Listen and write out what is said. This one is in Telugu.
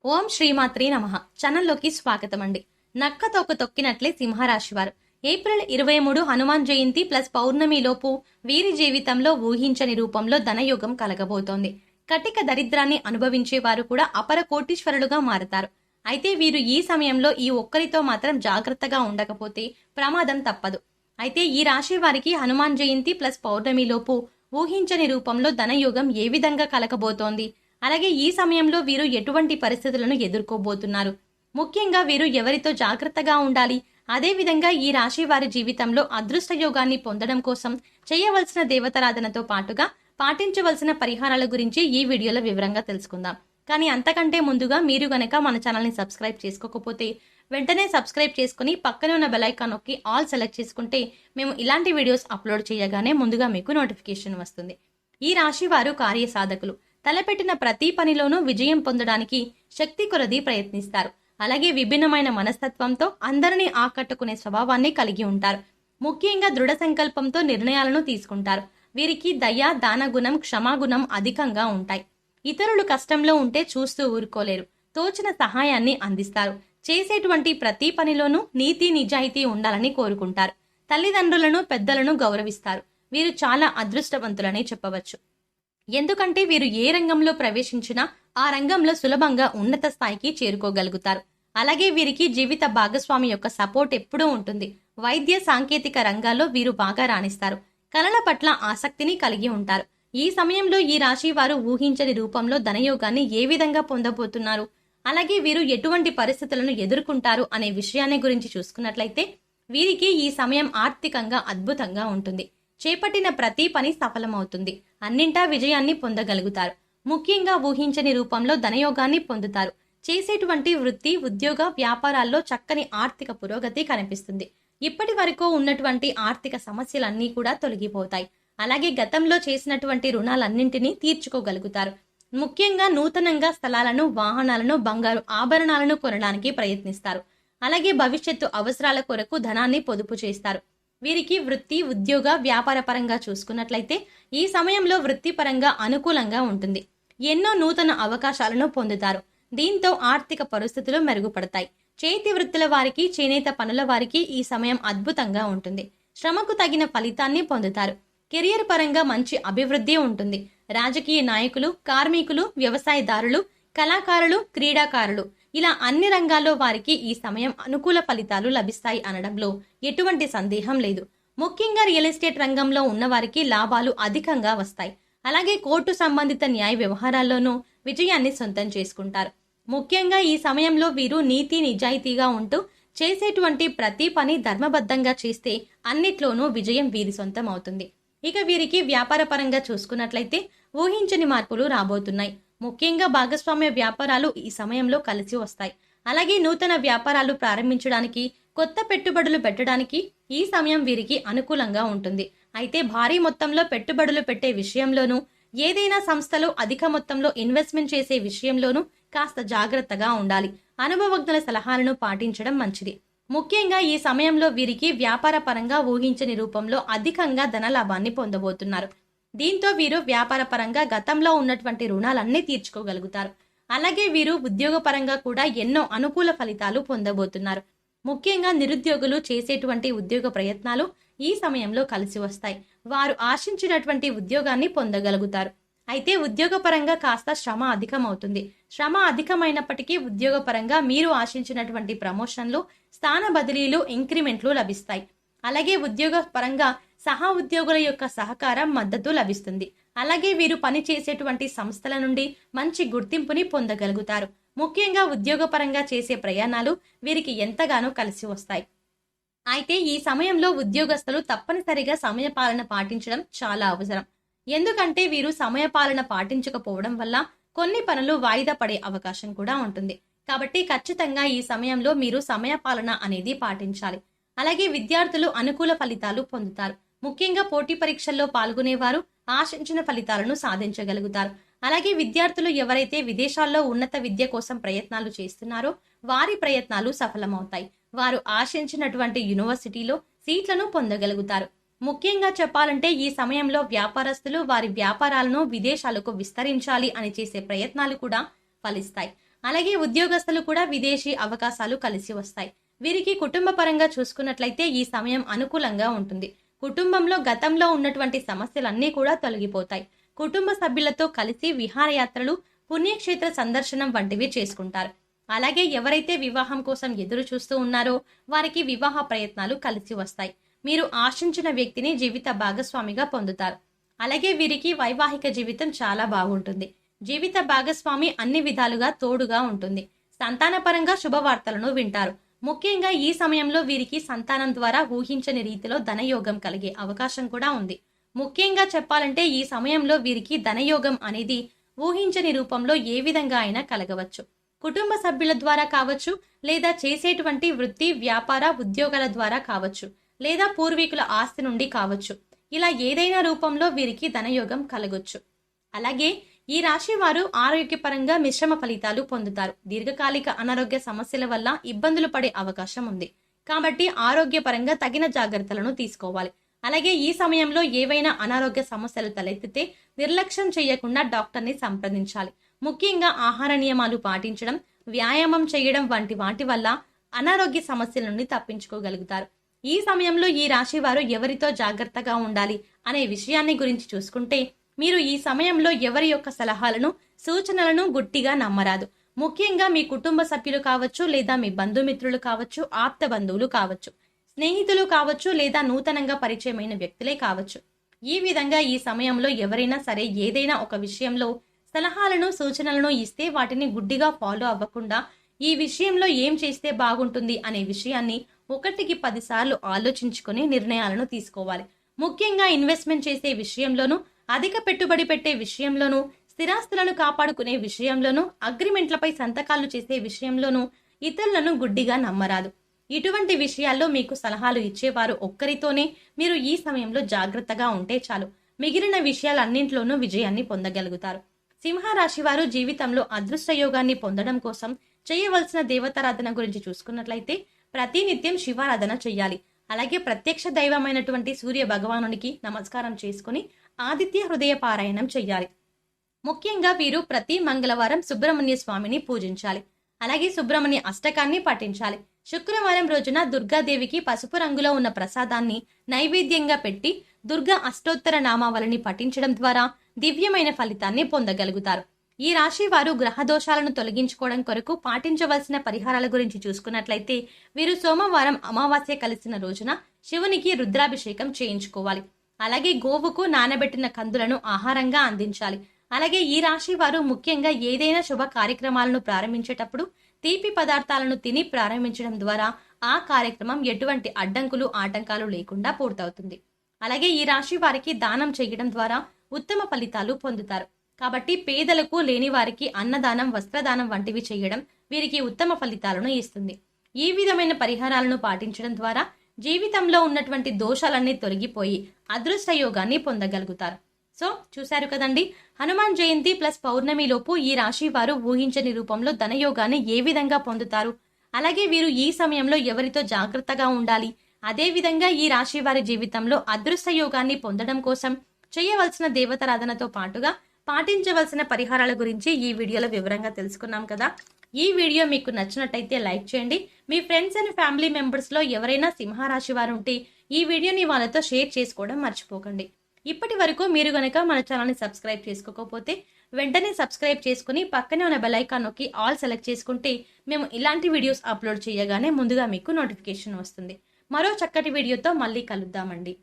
ఓం శ్రీమాత్రే నమః. ఛానల్లోకి స్వాగతం అండి. నక్క తోక తొక్కినట్లే సింహరాశి వారు ఏప్రిల్ 23 హనుమాన్ జయంతి ప్లస్ పౌర్ణమి లోపు వీరి జీవితంలో ఊహించని రూపంలో ధనయోగం కలగబోతోంది. కటిక దరిద్రాన్ని అనుభవించే వారు కూడా అపర కోటీశ్వరులుగా మారతారు. అయితే వీరు ఈ సమయంలో ఈ ఒక్కరితో మాత్రం జాగ్రత్తగా ఉండకపోతే ప్రమాదం తప్పదు. అయితే ఈ రాశి వారికి హనుమాన్ జయంతి ప్లస్ పౌర్ణమి లోపు ఊహించని రూపంలో ధనయోగం ఏ విధంగా కలగబోతోంది, అలాగే ఈ సమయంలో వీరు ఎటువంటి పరిస్థితులను ఎదుర్కోబోతున్నారు, ముఖ్యంగా వీరు ఎవరితో జాగ్రత్తగా ఉండాలి, అదేవిధంగా ఈ రాశి వారి జీవితంలో అదృష్ట యోగాన్ని పొందడం కోసం చేయవలసిన దేవతారాధనతో పాటుగా పాటించవలసిన పరిహారాల గురించి ఈ వీడియోలో వివరంగా తెలుసుకుందాం. కానీ అంతకంటే ముందుగా మీరు గనక మన ఛానల్ని సబ్స్క్రైబ్ చేసుకోకపోతే వెంటనే సబ్స్క్రైబ్ చేసుకుని పక్కనే ఉన్న బెల్ ఐకాన్ నొక్కి ఆల్ సెలెక్ట్ చేసుకుంటే మేము ఇలాంటి వీడియోస్ అప్లోడ్ చేయగానే ముందుగా మీకు నోటిఫికేషన్ వస్తుంది. ఈ రాశి వారు కార్యసాధకులు. తలపెట్టిన ప్రతి పనిలోనూ విజయం పొందడానికి శక్తి కొలది ప్రయత్నిస్తారు. అలాగే విభిన్నమైన మనస్తత్వంతో అందరినీ ఆకట్టుకునే స్వభావాన్ని కలిగి ఉంటారు. ముఖ్యంగా దృఢ సంకల్పంతో నిర్ణయాలను తీసుకుంటారు. వీరికి దయ, దానగుణం, క్షమాగుణం అధికంగా ఉంటాయి. ఇతరులు కష్టంలో ఉంటే చూస్తూ ఊరుకోలేరు. తోచిన సహాయాన్ని అందిస్తారు. చేసేటువంటి ప్రతి పనిలోనూ నీతి నిజాయితీ ఉండాలని కోరుకుంటారు. తల్లిదండ్రులను, పెద్దలను గౌరవిస్తారు. వీరు చాలా అదృష్టవంతులని చెప్పవచ్చు. ఎందుకంటే వీరు ఏ రంగంలో ప్రవేశించినా ఆ రంగంలో సులభంగా ఉన్నత స్థాయికి చేరుకోగలుగుతారు. అలాగే వీరికి జీవిత భాగస్వామి యొక్క సపోర్ట్ ఎప్పుడూ ఉంటుంది. వైద్య, సాంకేతిక రంగాల్లో వీరు బాగా రాణిస్తారు. కళల పట్ల ఆసక్తిని కలిగి ఉంటారు. ఈ సమయంలో ఈ రాశి వారు ఊహించని రూపంలో ధనయోగాన్ని ఏ విధంగా పొందబోతున్నారు, అలాగే వీరు ఎటువంటి పరిస్థితులను ఎదుర్కొంటారు అనే విషయాన్ని గురించి చూసుకున్నట్లయితే వీరికి ఈ సమయం ఆర్థికంగా అద్భుతంగా ఉంటుంది. చేపట్టిన ప్రతి పని సఫలమవుతుంది. అన్నింటా విజయాన్ని పొందగలుగుతారు. ముఖ్యంగా ఊహించని రూపంలో ధనయోగాన్ని పొందుతారు. చేసేటువంటి వృత్తి, ఉద్యోగ, వ్యాపారాల్లో చక్కని ఆర్థిక పురోగతి కనిపిస్తుంది. ఇప్పటి వరకు ఉన్నటువంటి ఆర్థిక సమస్యలన్నీ కూడా తొలగిపోతాయి. అలాగే గతంలో చేసినటువంటి రుణాలన్నింటినీ తీర్చుకోగలుగుతారు. ముఖ్యంగా నూతనంగా స్థలాలను, వాహనాలను, బంగారు ఆభరణాలను కొనడానికి ప్రయత్నిస్తారు. అలాగే భవిష్యత్తు అవసరాల కొరకు ధనాన్ని పొదుపు చేస్తారు. వీరికి వృత్తి, ఉద్యోగ, వ్యాపార పరంగా చూసుకున్నట్లయితే ఈ సమయంలో వృత్తిపరంగా అనుకూలంగా ఉంటుంది. ఎన్నో నూతన అవకాశాలను పొందుతారు. దీంతో ఆర్థిక పరిస్థితులు మెరుగుపడతాయి. చేతి వృత్తుల వారికి, చేనేత పనుల వారికి ఈ సమయం అద్భుతంగా ఉంటుంది. శ్రమకు తగిన ఫలితాన్ని పొందుతారు. కెరియర్ పరంగా మంచి అభివృద్ధి ఉంటుంది. రాజకీయ నాయకులు, కార్మికులు, వ్యవసాయదారులు, కళాకారులు, క్రీడాకారులు ఇలా అన్ని రంగాల్లో వారికి ఈ సమయం అనుకూల ఫలితాలు లభిస్తాయి అనడంలో ఎటువంటి సందేహం లేదు. ముఖ్యంగా రియల్ ఎస్టేట్ రంగంలో ఉన్న వారికి లాభాలు అధికంగా వస్తాయి. అలాగే కోర్టు సంబంధిత న్యాయ వ్యవహారాల్లోనూ విజయాన్ని సొంతం చేసుకుంటారు. ముఖ్యంగా ఈ సమయంలో వీరు నీతి నిజాయితీగా ఉంటూ చేసేటువంటి ప్రతి పని ధర్మబద్ధంగా చేస్తే అన్నిట్లోనూ విజయం వీరి సొంతం అవుతుంది. ఇక వీరికి వ్యాపార పరంగా చూసుకున్నట్లయితే ఊహించని మార్పులు రాబోతున్నాయి. ముఖ్యంగా భాగస్వామ్య వ్యాపారాలు ఈ సమయంలో కలిసి వస్తాయి. అలాగే నూతన వ్యాపారాలు ప్రారంభించడానికి, కొత్త పెట్టుబడులు పెట్టడానికి ఈ సమయం వీరికి అనుకూలంగా ఉంటుంది. అయితే భారీ మొత్తంలో పెట్టుబడులు పెట్టే విషయంలోనూ, ఏదైనా సంస్థలో అధిక మొత్తంలో ఇన్వెస్ట్మెంట్ చేసే విషయంలోనూ కాస్త జాగ్రత్తగా ఉండాలి. అనుభవజ్ఞుల సలహాలను పాటించడం మంచిది. ముఖ్యంగా ఈ సమయంలో వీరికి వ్యాపార పరంగా ఊహించని రూపంలో అధికంగా ధనలాభాన్ని పొందబోతున్నారు. దీంతో వీరు వ్యాపార పరంగా గతంలో ఉన్నటువంటి రుణాలన్నీ తీర్చుకోగలుగుతారు. అలాగే వీరు ఉద్యోగ పరంగా కూడా ఎన్నో అనుకూల ఫలితాలు పొందబోతున్నారు. ముఖ్యంగా నిరుద్యోగులు చేసేటువంటి ఉద్యోగ ప్రయత్నాలు ఈ సమయంలో కలిసి వస్తాయి. వారు ఆశించినటువంటి ఉద్యోగాన్ని పొందగలుగుతారు. అయితే ఉద్యోగ పరంగా కాస్త శ్రమ అధికమవుతుంది. శ్రమ అధికమైనప్పటికీ ఉద్యోగ పరంగా మీరు ఆశించినటువంటి ప్రమోషన్లు, స్థాన బదిలీలు, ఇంక్రిమెంట్లు లభిస్తాయి. అలాగే ఉద్యోగ పరంగా సహా ఉద్యోగుల యొక్క సహకారం, మద్దతు లభిస్తుంది. అలాగే వీరు పని చేసేటువంటి సంస్థల నుండి మంచి గుర్తింపుని పొందగలుగుతారు. ముఖ్యంగా ఉద్యోగపరంగా చేసే ప్రయాణాలు వీరికి ఎంతగానో కలిసి వస్తాయి. అయితే ఈ సమయంలో ఉద్యోగస్తులు తప్పనిసరిగా సమయపాలన పాటించడం చాలా అవసరం. ఎందుకంటే వీరు సమయపాలన పాటించకపోవడం వల్ల కొన్ని పనులు వాయిదా పడే అవకాశం కూడా ఉంటుంది. కాబట్టి ఖచ్చితంగా ఈ సమయంలో మీరు సమయపాలన అనేది పాటించాలి. అలాగే విద్యార్థులు అనుకూల ఫలితాలు పొందుతారు. ముఖ్యంగా పోటీ పరీక్షల్లో పాల్గొనేవారు ఆశించిన ఫలితాలను సాధించగలుగుతారు. అలాగే విద్యార్థులు ఎవరైతే విదేశాల్లో ఉన్నత విద్య కోసం ప్రయత్నాలు చేస్తున్నారో వారి ప్రయత్నాలు సఫలమవుతాయి. వారు ఆశించినటువంటి యూనివర్సిటీలో సీట్లను పొందగలుగుతారు. ముఖ్యంగా చెప్పాలంటే ఈ సమయంలో వ్యాపారస్తులు వారి వ్యాపారాలను విదేశాలకు విస్తరించాలి అని చేసే ప్రయత్నాలు కూడా ఫలిస్తాయి. అలాగే ఉద్యోగస్తులు కూడా విదేశీ అవకాశాలు కలిసి వస్తాయి. వీరికి కుటుంబ పరంగా చూసుకున్నట్లయితే ఈ సమయం అనుకూలంగా ఉంటుంది. కుటుంబంలో గతంలో ఉన్నటువంటి సమస్యలన్నీ కూడా తొలగిపోతాయి. కుటుంబ సభ్యులతో కలిసి విహారయాత్రలు, పుణ్యక్షేత్ర సందర్శనం వంటివి చేసుకుంటారు. అలాగే ఎవరైతే వివాహం కోసం ఎదురు చూస్తూ ఉన్నారో వారికి వివాహ ప్రయత్నాలు కలిసి వస్తాయి. మీరు ఆశించిన వ్యక్తిని జీవిత భాగస్వామిగా పొందుతారు. అలాగే వీరికి వైవాహిక జీవితం చాలా బాగుంటుంది. జీవిత భాగస్వామి అన్ని విధాలుగా తోడుగా ఉంటుంది. సంతానపరంగా శుభవార్తలను వింటారు. ముఖ్యంగా ఈ సమయంలో వీరికి సంతానం ద్వారా ఊహించని రీతిలో ధనయోగం కలిగే అవకాశం కూడా ఉంది. ముఖ్యంగా చెప్పాలంటే ఈ సమయంలో వీరికి ధనయోగం అనేది ఊహించని రూపంలో ఏ విధంగా అయినా కలగవచ్చు. కుటుంబ సభ్యుల ద్వారా కావచ్చు, లేదా చేసేటువంటి వృత్తి, వ్యాపార, ఉద్యోగాల ద్వారా కావచ్చు, లేదా పూర్వీకుల ఆస్తి నుండి కావచ్చు. ఇలా ఏదైనా రూపంలో వీరికి ధనయోగం కలగొచ్చు. అలాగే ఈ రాశి వారు ఆరోగ్యపరంగా మిశ్రమ ఫలితాలు పొందుతారు. దీర్ఘకాలిక అనారోగ్య సమస్యల వల్ల ఇబ్బందులు పడే అవకాశం ఉంది. కాబట్టి ఆరోగ్యపరంగా తగిన జాగ్రత్తలను తీసుకోవాలి. అలాగే ఈ సమయంలో ఏవైనా అనారోగ్య సమస్యలు తలెత్తితే నిర్లక్ష్యం చేయకుండా డాక్టర్ని సంప్రదించాలి. ముఖ్యంగా ఆహార నియమాలు పాటించడం, వ్యాయామం చేయడం వంటి వాటి వల్ల అనారోగ్య సమస్యల నుండి తప్పించుకోగలుగుతారు. ఈ సమయంలో ఈ రాశి వారు ఎవరితో జాగ్రత్తగా ఉండాలి అనే విషయాన్ని గురించి చూసుకుంటే, మీరు ఈ సమయంలో ఎవరి యొక్క సలహాలను, సూచనలను గుట్టిగా నమ్మరాదు. ముఖ్యంగా మీ కుటుంబ సభ్యులు కావచ్చు, లేదా మీ బంధుమిత్రులు కావచ్చు, ఆప్త బంధువులు కావచ్చు, స్నేహితులు కావచ్చు, లేదా నూతనంగా పరిచయమైన వ్యక్తులే కావచ్చు. ఈ విధంగా ఈ సమయంలో ఎవరైనా సరే ఏదైనా ఒక విషయంలో సలహాలను, సూచనలను ఇస్తే వాటిని గుడ్డిగా ఫాలో అవ్వకుండా ఈ విషయంలో ఏం చేస్తే బాగుంటుంది అనే విషయాన్ని 1కి 10 సార్లు ఆలోచించుకొని నిర్ణయాలను తీసుకోవాలి. ముఖ్యంగా ఇన్వెస్ట్మెంట్ చేసే విషయంలోనూ, అధిక పెట్టుబడి పెట్టే విషయంలోనూ, స్థిరాస్తులను కాపాడుకునే విషయంలోనూ, అగ్రిమెంట్లపై సంతకాలు చేసే విషయంలోనూ ఇతరులను గుడ్డిగా నమ్మరాదు. ఇటువంటి విషయాల్లో మీకు సలహాలు ఇచ్చేవారు ఒక్కరితోనే మీరు ఈ సమయంలో జాగ్రత్తగా ఉంటే చాలు. మిగిలిన విషయాలన్నింటిలోనూ విజయాన్ని పొందగలుగుతారు. సింహరాశి వారు జీవితంలో అదృష్ట యోగాన్ని పొందడం కోసం చేయవలసిన దేవతారాధన గురించి చూసుకున్నట్లయితే ప్రతినిత్యం శివారాధన చెయ్యాలి. అలాగే ప్రత్యక్ష దైవమైనటువంటి సూర్య భగవానునికి నమస్కారం చేసుకుని ఆదిత్య హృదయ పారాయణం చెయ్యాలి. ముఖ్యంగా వీరు ప్రతి మంగళవారం సుబ్రహ్మణ్య స్వామిని పూజించాలి. అలాగే సుబ్రహ్మణ్య అష్టకాన్ని పఠించాలి. శుక్రవారం రోజున దుర్గాదేవికి పసుపు రంగులో ఉన్న ప్రసాదాన్ని నైవేద్యంగా పెట్టి దుర్గా అష్టోత్తర నామావళిని పఠించడం ద్వారా దివ్యమైన ఫలితాన్ని పొందగలుగుతారు. ఈ రాశి వారు గ్రహ దోషాలను తొలగించుకోవడం కొరకు పాటించవలసిన పరిహారాల గురించి చూసుకున్నట్లయితే వీరు సోమవారం అమావాస్య కలిసిన రోజున శివునికి రుద్రాభిషేకం చేయించుకోవాలి. అలాగే గోవుకు నానబెట్టిన కందులను ఆహారంగా అందించాలి. అలాగే ఈ రాశి వారు ముఖ్యంగా ఏదైనా శుభ కార్యక్రమాలను ప్రారంభించేటప్పుడు తీపి పదార్థాలను తిని ప్రారంభించడం ద్వారా ఆ కార్యక్రమం ఎటువంటి అడ్డంకులు, ఆటంకాలు లేకుండా పూర్తవుతుంది. అలాగే ఈ రాశి వారికి దానం చేయడం ద్వారా ఉత్తమ ఫలితాలు పొందుతారు. కాబట్టి పేదలకు, లేని వారికి అన్నదానం, వస్త్రదానం వంటివి చేయడం వీరికి ఉత్తమ ఫలితాలను ఇస్తుంది. ఈ విధమైన పరిహారాలను పాటించడం ద్వారా జీవితంలో ఉన్నటువంటి దోషాలన్నీ తొలగిపోయి అదృష్ట యోగాన్ని పొందగలుగుతారు. సో చూశారు కదండి, హనుమాన్ జయంతి ప్లస్ పౌర్ణమి లోపు ఈ రాశి వారు ఊహించని రూపంలో ధనయోగాన్ని ఏ విధంగా పొందుతారు, అలాగే వీరు ఈ సమయంలో ఎవరితో జాగ్రత్తగా ఉండాలి, అదే విధంగా ఈ రాశి వారి జీవితంలో అదృష్ట యోగాన్ని పొందడం కోసం చేయవలసిన దేవతారాధనతో పాటుగా పాటించవలసిన పరిహారాల గురించి ఈ వీడియోలో వివరంగా తెలుసుకున్నాం కదా. ఈ వీడియో మీకు నచ్చినట్టయితే లైక్ చేయండి. మీ ఫ్రెండ్స్ అండ్ ఫ్యామిలీ మెంబర్స్ లో ఎవరైనా సింహరాశి వారు ఉంటే ఈ వీడియోని వాళ్ళతో షేర్ చేసుకోవడం మర్చిపోకండి. ఇప్పటి వరకు మీరు గనక మన ఛానల్ని సబ్స్క్రైబ్ చేసుకోకపోతే వెంటనే సబ్స్క్రైబ్ చేసుకుని పక్కనే ఉన్న బెల్ ఐకాన్ నొక్కి ఆల్ సెలెక్ట్ చేసుకుంటే మేము ఇలాంటి వీడియోస్ అప్లోడ్ చేయగానే ముందుగా మీకు నోటిఫికేషన్ వస్తుంది. మరో చక్కటి వీడియోతో మళ్ళీ కలుద్దామండి.